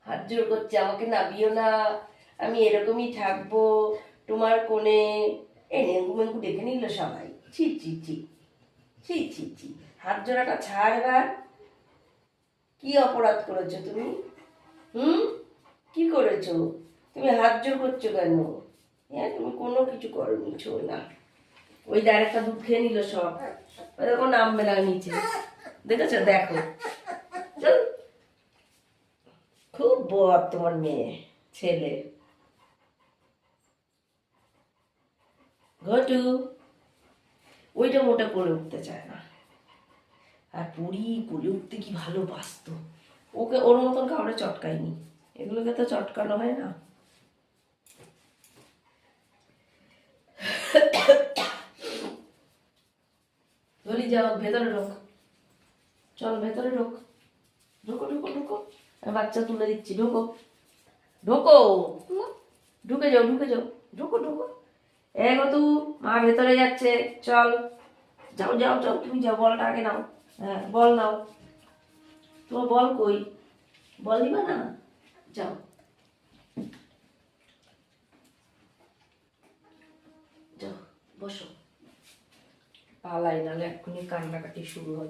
হাত জোর করছে, আমাকে নাবিও না, আমি এরকমই থাকবো তোমার কোণে। এই নেঙ্গু মেঙ্গু ডেকে নিল সবাই। ছি ছি ছি ছি ছি ছি, হাত জোড়াটা ছাড় এবার। কি অপরাধ করেছো তুমি? হুম, কি করেছো? তুমি হাত জোর করছো কেন? হ্যাঁ, তুমি কোনো কিছু করনি, ছো না। ওই ডাইরেক্টটা দুধ খেয়ে নিল সব। ওই দেখো নামবে না নিচে, দেখেছো? দেখো, চল। খুব বদ তোমার মেয়ে ছেলে। ঘটু ওইটা মোটা করে উঠতে চায় না। আর পুরি পুরি উঠতে কি ভালোবাসতো। ওকে ওর মতন কাউরে চটকায়নি, এগুলোকে তো চটকানো হয় না। ধরি যাও, ভেতরে ঢোক, চল ভেতরে ঢোক, ঢোকো ঢোকো ঢোকো। আমি বাচ্চা তুলে দিচ্ছি, ঢোকো ঢোকো, ঢুকে যাও ঢুকে যাও, ঢোকো ঢোকো। এগো তু, মা ভেতরে যাচ্ছে, চল। যাও যাও যাও, তুমি যাও, বলটা আগে নাও। হ্যাঁ বল নাও, তোমার বল কই? বল দিবা না? যাও, যাও বসো। পালাই, নাহলে এক্ষুনি কান্নাকাটি শুরু হবে।